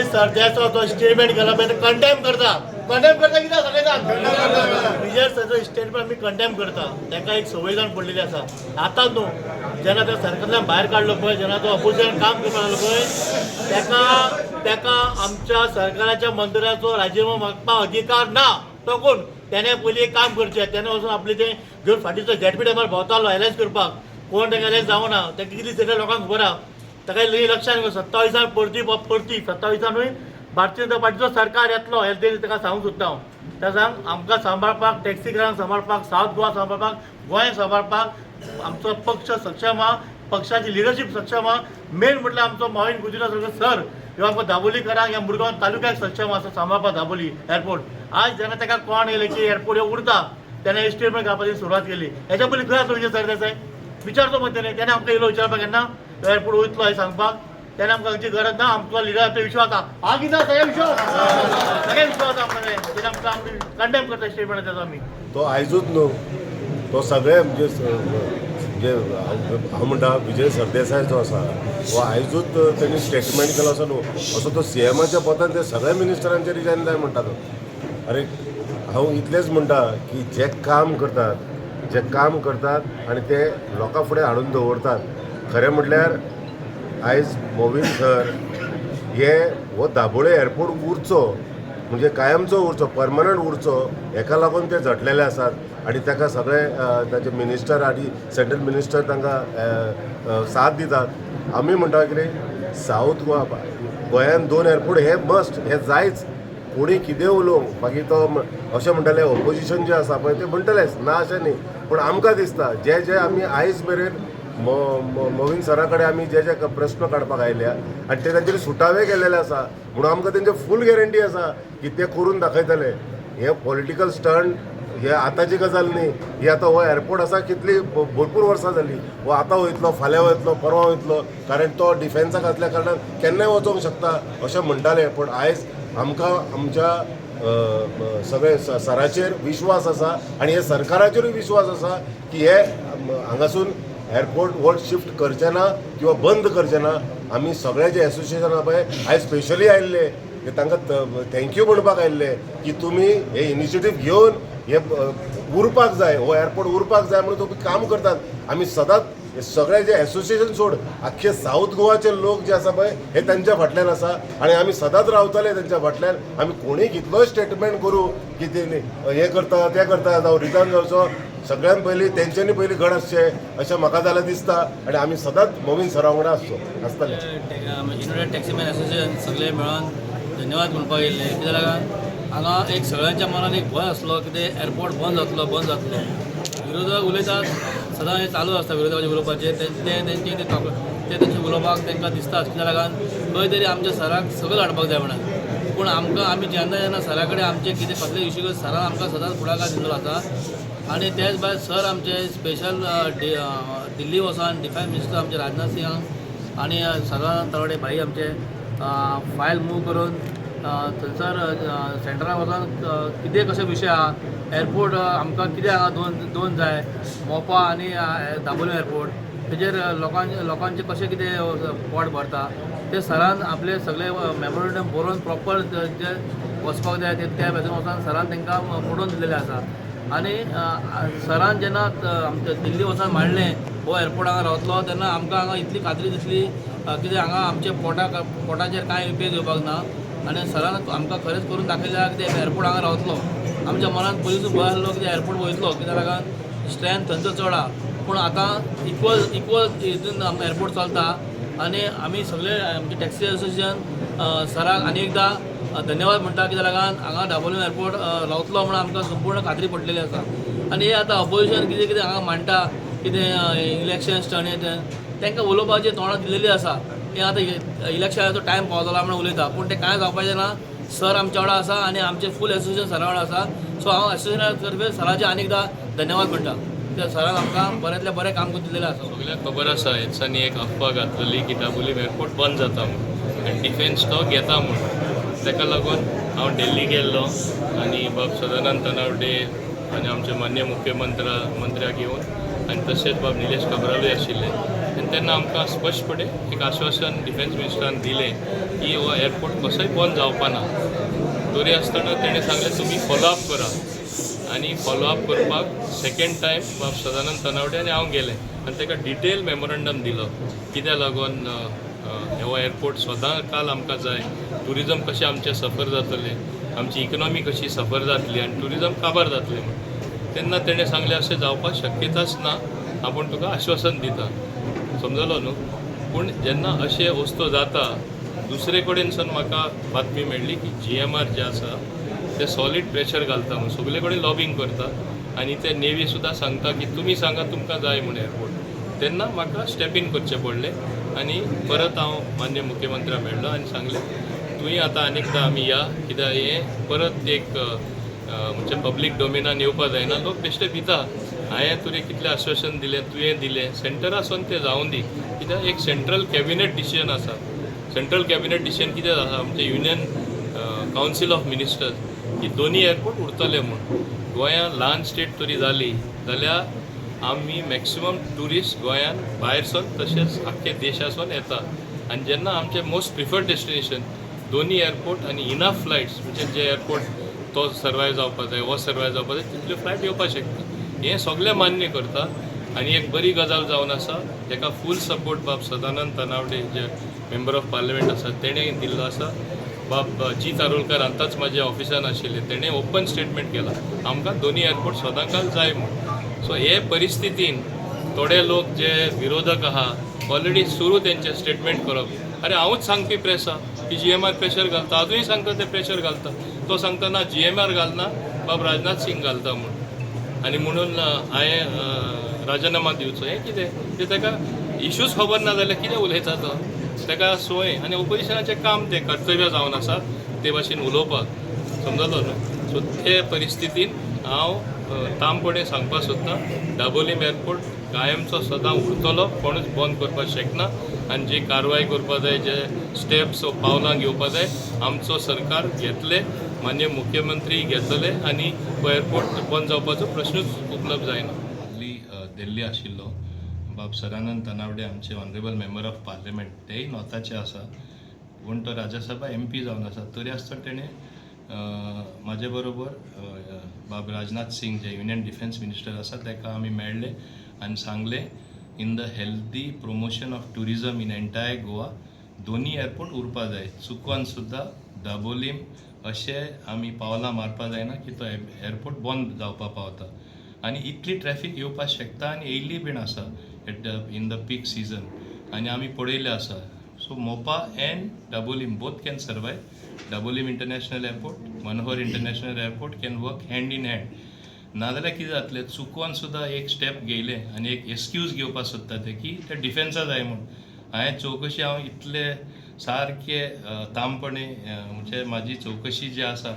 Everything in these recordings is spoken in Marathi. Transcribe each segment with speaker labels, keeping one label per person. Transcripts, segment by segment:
Speaker 1: विजय सरदेसाय तो स्टेटमेंट केला पाहिजे कंडेम करता कित्याक सगळें विजय सरदेसाय स्टेटमेंट आमी कंडेम करता. ताका एक संविधान पडलेली आसा. आतां न्हू जेन्ना त्या सरकारांतल्यान भायर काडलो पळय, जेन्ना तो अपोजिशन काम करपाक लागलो पळय, ताका आमच्या सरकाराच्या मंत्र्याचो राजिनामो मागपाक अधिकार ना. तो कोण? त्याने पयलीं एक काम करचें. त्याने वचून आपले ते घेवन फाटीचो झेडपी टायमार भोंवतालो एलायन्स करपाक. कोण ताका एलायन्स जावना. ताका कितली सिटां लोकांक खबर आहा. ताका लक्षान 27 परती 27 भारतीय जनता पार्टीचो सरकार येतलो हे ताका सांगूंक सोदता हांव. ते सांग आमकां सांबाळपाक, टॅक्सीकारांक सांबाळपाक, सावथ गोवा सांबाळपाक, गोंय सांबाळपाक आमचो पक्ष सक्षम आहा. पक्षाची लिडरशीप सक्षम आहा. मेन म्हटल्यार आमचो मोहीन गुजरात सर ह्यो आमकां दाबोलीकरांक ह्या मुरगांव तालुक्याक सक्षम आसा सांबाळपाक दाबोली एअरपोर्ट. आज जेन्ना ताका कोण येयलें की एअरपोर्ट ह्यो उरता, तेन्ना स्टेटमेंट घालपाची सुरवात केली. हेच्या पयलीं खंय आसलो विजय सरदेसाय? विचारचो मग त्याने आमकां येयलो विचारपाक केन्ना एअरपोर्ट वयतलो हे सांगपाक. त्याने आमकां हांची गरज ना. आमचो लिडराचो विश्वास आहा. हा कितें सगळे विश्वास सगळे विश्वास आहा आमकां. तेणे आमकां आमी कंडेम करता स्टेटमेंट त्याचो आमी.
Speaker 2: तो आयजूच न्हू, तो सगळे म्हणजे हांव म्हणटा विजय सरदेसाय जो आसा हो आयजूच तेणी स्टेटमेंट केलो असो न्हू. असो तो सीएमाच्या पोतान ते सगळ्या मिनिस्टरांचेर रिजायन जाय म्हणटा तो. अरे हांव इतलेंच म्हणटा की जे काम करतात आनी ते लोकां फुडें हाडून दवरतात. खरें म्हटल्यार आयज मोवीन सर हो दाबोळे एअरपोर्ट उरचो म्हणजे कायमचो उरचो, परमनंट उरचो, हेका लागून ते झटलेले आसात. आनी ताका सगळे ताचे मिनिस्टर आनी सेंट्रल मिनिस्टर तांकां साथ दितात. आमी म्हणटा कितें सावथ गोंयान 2 एअरपोर्ट हे मस्ट, हे जायच. कोणी कितें उलोवं मागीर तो अशें म्हणटाले ऑपोजिशन जें आसा पळय ते म्हणटलेच ना अशें न्ही. पूण आमकां दिसता जे आमी आयज मेरेन मोवीन सरा कडेन आमी जे प्रस्न काडपाक आयल्या आनी ते तांचेर सुटावे केलेले आसा म्हणून आमकां तेंचे फूल गॅरंटी आसा की ते करून दाखयतले. हे पॉलिटिकल स्टंट हे आतांची गजाल न्ही. ही आतां हो एअरपोर्ट आसा कितली भरपूर वर्सां जाली. हो आतां वयतलो, फाल्यां वयतलो, परवां वयतलो, कारण तो डिफेन्साक आसल्या कारणान केन्नाय वचोंक शकता अशें म्हणटाले. पूण आयज आमकां आमच्या सगळे सराचेर विश्वास आसा आनी हे सरकाराचेरूय विश्वास आसा की हे हांगासून एअरपोर्ट वो शिफ्ट करचे ना किंवा बंद करचे ना. आमी सगळे जे एसोसिएशन आहा पळय आयज स्पेशली आयिल्ले ते तांकां थँक्यू म्हणपाक आयिल्ले की तुमी हे इनिशिएटीव घेवन हे उरपाक जाय, हो एअरपोर्ट उरपाक जाय म्हणून तुमी काम करतात. आमी सदांच हे सगळे जे एसोसिएशन सोड आख्खे सावथ गोवाचे लोक जे आसा पळय हे तांच्या फाटल्यान आसा आनी आमी सदांच रावतले तांच्या फाटल्यान. आमी कोणीय कितलोय स्टेटमेंट करूं की ते हे करता ते करता जावं रिटर्न जावचो, सगळ्यान पयलीं तेंच्यांनी पयलीं घड आसचें अशें म्हाका जाल्यार दिसता. आनी आमी सदांच मोवीन सरा वांगडा आसतले.
Speaker 3: युनायटेड टॅक्सीमॅन एसोसिएशन सगळे मेळोन धन्यवाद म्हणपाक येयल्ले. कित्याक लागून हांगा एक सगळ्यांच्या मनान एक भंय आसलो की ते एअरपोर्ट बंद जातलो. विरोधक उलयतात, सदां हे चालू आसता विरोधकाचे उलोवपाचेर. ते तेंचे उलोवपाक तांकां दिसता कित्याक लागून खंय तरी आमच्या सराक सकयल हाडपाक जाय म्हणून. पूण आमी जेन्ना सरा कडेन आमचे कितें कसले इश्यू सरान आमकां सदांच फुडाकार दिल्लो आसा. आनी तेच भायर सर आमचे स्पेशल दिल्ली वचून डिफेन्स मिनिस्टर आमचे राजनाथ सिंग आनी सदानंद तळवडे भाई आमचे फायल मूव करून थंयसर सेंटराक वचून कितें कशे विशय आहा, एअरपोर्ट आमकां कितें हांगा दोन जाय, मोपा आनी दाबोली एअरपोर्ट, तेजेर लोकांचे कशें कितें पोट भरता ते सरान आपले सगळे मेमोरेंडम बरोवन प्रॉपर जे वचपाक जाय त्या हेतून वचून सरान तांकां पडोवन दिलेलें आसा. आनी सरान जेन्ना आमच्या दिल्ली वचून मांडलें हो एअरपोर्ट हांगा रावतलो तेन्ना आमकां हांगा इतली खात्री दिसली कित्याक हांगा आमचे पोटाचेर कांय उपेग येवपाक ना. आनी सरान आमकां खरेंच करून दाखयल्या कितें एअरपोर्ट हांगा रावतलो. आमच्या मनान पयलींच भंय आसलो की एअरपोर्ट वयतलो कित्याक लागून स्ट्रेंथ थंयचो चड आहा. पूण आतां इक्वल हितून एअरपोर्ट चलता. आनी आमी सगळे आमचे टॅक्सी एसोसिएशन सराक आनी एकदां धन्यवाद म्हणटा कित्याक लागून हांगा दाबोली एअरपोर्ट रावतलो म्हणून आमकां संपूर्ण खात्री पडलेली आसा. आनी हे आतां अपोजिशन कितें हांगा मांडटा कितें इलेक्शन स्टंट तांकां उलोवपाची तोंडां दिलेली आसा. हे आतां इलेक्शनाचो टायम पावतला म्हणून उलयता पूण तें कांय जावपाचें ना. सर आमच्या वांगडा आसा आनी आमचे फूल एसोसिएशन सरा वांगडा आसा. सो हांव एसोसिएशना तर्फे सराचे आनी एकदां धन्यवाद म्हणटा. त्या सरान आमकां बऱ्यांतल्या बरें काम करून दिलेलें आसा.
Speaker 4: सगळ्यांक खबर आसा हेंच्यांनी एक अफवा घातलेली की दाबोली एअरपोर्ट बंद जाता म्हणून आनी डिफेन्स तो घेता म्हणून. ताका लागून हांव दिल्ली गेल्लो आनी बाब सदानंद तनवडे आनी आमचे मान्य मंत्र्याक घेवन आनी तशेंच बाब निलेश काब्रालूय आशिल्ले आनी तेन्ना आमकां स्पश्टपणे एक आश्वासन डिफेन्स मिनिस्टरान दिलें की हो एअरपोर्ट कसोय बंद जावपा ना. तरी आसतना तेणें सांगलें तुमी फॉलोअप करा आनी फॉलोअप करपाक सेकंड टायम बाब सदानंद तनावडे आनी हांव गेलें आनी ताका डिटेल मेमोरंडम दिलो कित्याक लागून हो एअरपोर्ट सदां काल आमकां जाय. ट्युरिजम कशें आमचें सफर जातलें, आमची इकॉनॉमी कशी सफर जातली आनी ट्युरिजम काबार जातलें म्हण. तेन्ना तेणें सांगलें अशें जावपाक शक्यताच ना, आपूण तुका आश्वासन दिता. समजलो न्हू. पूण जेन्ना अशे वस्तू जाता दुसरे कडेनसून म्हाका बातमी मेळ्ळी की GMR जे आसा ते सॉलीड प्रेशर घालता म्हणून सगळे कडेन लॉबिंग करता आनी ते नेवी सुद्दां सांगता की तुमी सांगा तुमकां जाय म्हूण एअरपोर्ट. तेन्ना म्हाका स्टेप इन करचें पडलें आनी परत हांव मान्य मुख्यमंत्र्याक मेळ्ळो आनी सांगलें तुवें आतां आनीकदां आमी या, कित्याक हें परत एक म्हणजे पब्लीक डोमेनान येवपा जायना. लोक बेश्टे भिता. हांवें तुवें कितलें आश्वासन दिलें, तुवें दिलें, सेंटरासून तें जावं दी. कित्याक एक सेंट्रल कॅबिनेट डिसिजन आसा. सेंट्रल कॅबिनेट डिसिजन कितें आसा आमचे युनियन कावन्सील ऑफ मिनिस्टर्स की दोनी एअरपोर्ट उरतले म्हूण. गोंयां ल्हान स्टेट तरी जाली जाल्यार आमी मॅक्सिमम ट्युरिस्ट गोंयान भायरसून तशेंच आख्खे देशासून येता आनी जेन्ना आमचें मोस्ट प्रिफर्ड डेस्टिनेशन दोनी एअरपोर्ट आनी इनफ फ्लायट्स म्हणजे जे एअरपोर्ट तो सर्वायव जावपा जाय हो सर्वायव जावपा जाय तितल्यो फ्लायट येवपाक शकता. हें सगळें मान्य करता आनी एक बरी गजाल जावन आसा. ताका फूल सपोर्ट बाब सदानंद तनावडे जे मेंबर ऑफ पार्लिमेंट आसा तेणें दिल्लो आसा. बाब जी तारोलकर आतांच म्हाज्या ऑफिसान आशिल्ले तेणें ओपन स्टेटमेंट केला आमकां दोनी एअरपोर्ट सदांकाल जाय म्हूण. सो हे परिस्थितीन थोडे लोक जे विरोधक आहा ऑलरेडी सुरू तेंचे स्टेटमेंट करप. अरे हांवूच सांगपी प्रेस आहा की GMR प्रेशर घालता, अजूनय सांगता ते प्रेशर घालता. तो सांगता ना GMR घालना बाब राजनाथ सिंग घालता म्हूण आनी म्हणून हांवें राजिनामा दिवचो. हें कितें ते ताका इश्यूज खबर ना जाल्यार कितें उलयता तो. ताका सोय आनी ओपोजिशनाचें काम तें कर्तव्य जावन आसा ते भाशेन उलोवपाक. समजलो न्हू. सो ते परिस्थितीन हांव तामपणे सांगपाक सोदता दाबोलीम एअरपोर्ट कायमचो सदां उरतलो, कोणूच बंद करपाक शकना आनी जी कारवाय करपा जाय जे स्टेप्स पावलां घेवपा जाय आमचो सरकार घेतले, मान्य मुख्यमंत्री घेतले आनी हो एअरपोर्ट बंद जावपाचो प्रश्नूच उपलब्ध जायना. दिल्ली आशिल्लो बाब सदानंद तनावडे आमचे ऑनरेबल मेंबर ऑफ पार्लिमेंट तेय नॉर्थाचे आसा पूण तो राज्यसभा MP जावन आसा. तरी आसतना तेणें म्हाजे बरोबर बाब राजनाथ सिंग जे युनियन डिफेन्स मिनिस्टर आसा ताका आमी मेळ्ळे आनी सांगलें in the healthy promotion of tourism in entire Goa दोनी एअरपोर्ट उरपा जाय. चुकोन सुद्दां दाबोलीम अशें आमी पावलां मारपा जायना की तो एअरपोर्ट बंद जावपा पावता. आनी इतली ट्रॅफिक येवपाक शकता आनी येयल्ली बीन आसा इन द पीक सीजन आनी आमी पळयलें आसा. सो मोपा end Dabolim both can survive. Dabolim international airport, Manohar international airport can work hand in hand. नाजाल्यार कितें जातलें चुकोन सुद्दां एक स्टेप घेयलें आनी एक एक्सक्यूज घेवपाक सोदता ते की ते डिफेन्सा जाय म्हूण. हांवें चवकशी हांव इतले सारके तामपणे म्हणजे म्हाजी चवकशी जी आसा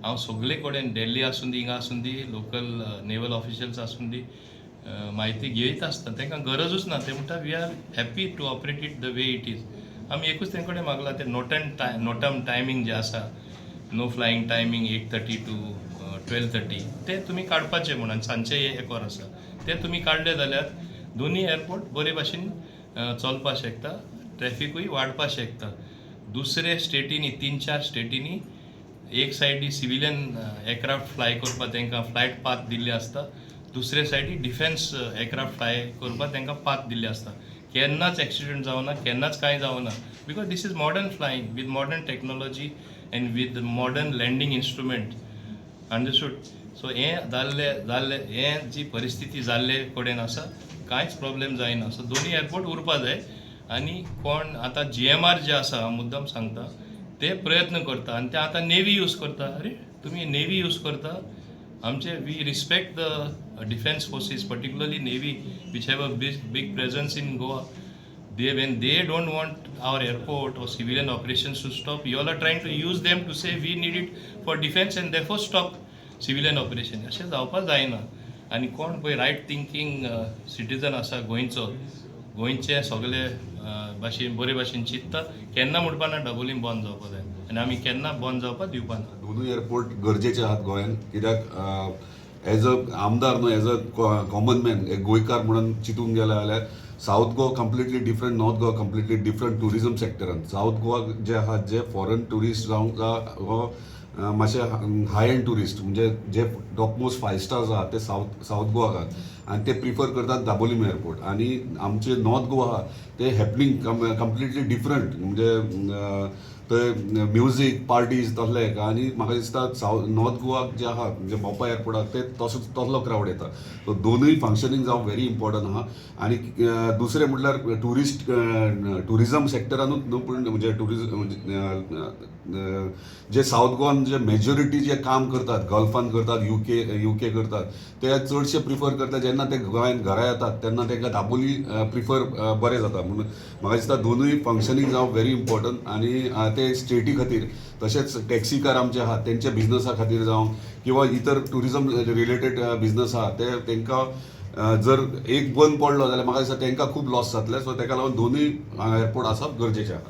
Speaker 4: हांव सगळे कडेन दिल्ली आसूं दी हिंगा आसूं दी लोकल नेवल ऑफिशियल्स आसूं दी म्हायती घेयत आसता. तांकां गरजूच ना. ते म्हणटा we are happy to operate it the way it is. आमी एकूच तें कडेन मागला ते नोटम टायमींग जे आसा नो फ्लायींग टायमींग 8:30 to 12:30 ते तुमी काडपाचें म्हणून सांजचे 1 वर आसा ते तुमी काडले जाल्यार दोनी एअरपोर्ट बरे भाशेन चलपाक शकता, ट्रॅफिकूय वाडपाक शकता. दुसरे स्टेटींनी 3-4 स्टेटींनी एक सायडी सिविलियन एअरक्राफ्ट फ्लाय करपाक तांकां फ्लायट पाथ दिल्ले आसता, दुसरे सायडी डिफेन्स एअरक्राफ्ट फ्लाय करपाक तांकां पाथ दिल्ले आसता. केन्नाच एक्सिडेंट जावना, केन्नाच कांय जावना because this is modern flying with modern technology and with modern landing instrument. Understood. So हें जाल्ले हें जी परिस्थिती जाल्ले कडेन आसा कांयच प्रॉब्लेम जायना. सो दोनी एअरपोर्ट उरपा जाय आनी कोण आतां GMR जे आसा हांव मुद्दम सांगता ते प्रयत्न करता आनी ते आतां नेवी यूज करता. अरे तुमी नेवी यूज करता. आमचे we respect the defence forces particularly navy which have a big presence in Goa. When they don't want our airport or civilian operations to stop, you all are trying to use them to say we need it for defense and therefore stop civilian operation. अशें जावपाक जायना. आनी कोण पळय रायट थिंकींग सिटीजन आसा गोंयचे सगळे भाशेन बरे भाशेन चिंतता केन्ना म्हणपाना दाबोलीम बंद जावपाक जाय आनी आमी केन्ना बंद जावपाक दिवपाना.
Speaker 5: दोनूय एअरपोर्ट गरजेचे आहात गोंयांत कित्याक एज अ आमदार न्हू एज अ कॉमन मॅन एक गोंयकार म्हणून चिंतून गेले जाल्यार south Goa completely different, north Goa completely different tourism सेक्टरान. साऊथ गोवा जे आहा जे फॉरेन टुरिस्ट जावंक हो मातशे हाय एंड टुरिस्ट म्हणजे जे टॉपमोस्ट 5 स्टार्स आहा ते साऊथ गोवा आहात आणि ते प्रिफर करतात दाबोलीम एअरपोर्ट. आणि आमचे नॉर्थ गोवा आहा ते हॅपनिंग कंप्लिटली डिफरंट म्हणजे थंय म्युझीक पार्टीज तसले आनी म्हाका दिसता नॉर्थ गोवा जे आहा म्हणजे मोपा एअरपोर्टाक ते तसलो क्रावड येता. सो दोनूय फंक्शनींग जावं व्हेरी इम्पॉर्टंट आहा. आनी दुसरें म्हटल्यार टुरिझम सेक्टरानूच न्हू पूण म्हणजे जे साऊथ गोवान जे मेजॉरिटी जे काम करतात गल्फान करतात युके करतात ते चडशे प्रिफर करतात जेन्ना ते गोंयांत घरा येतात तेन्ना तांकां दाबोली प्रिफर बरें जाता. म्हणून म्हाका दिसता दोनूय फंक्शनींग जावं व्हेरी इम्पॉर्टंट. आनी ते स्टेटी खातीर तशेंच टॅक्सी कार आमचे आहात तेंच्या बिझनसा खातीर जावं किंवा इतर टुरिझम रिलेटेड बिझनस आहा ते तांकां जर एक बंद पडलो जाल्यार म्हाका दिसता तांकां खूब लॉस जातले. सो ताका लागून दोनूय एअरपोर्ट आसप गरजेचें आहा.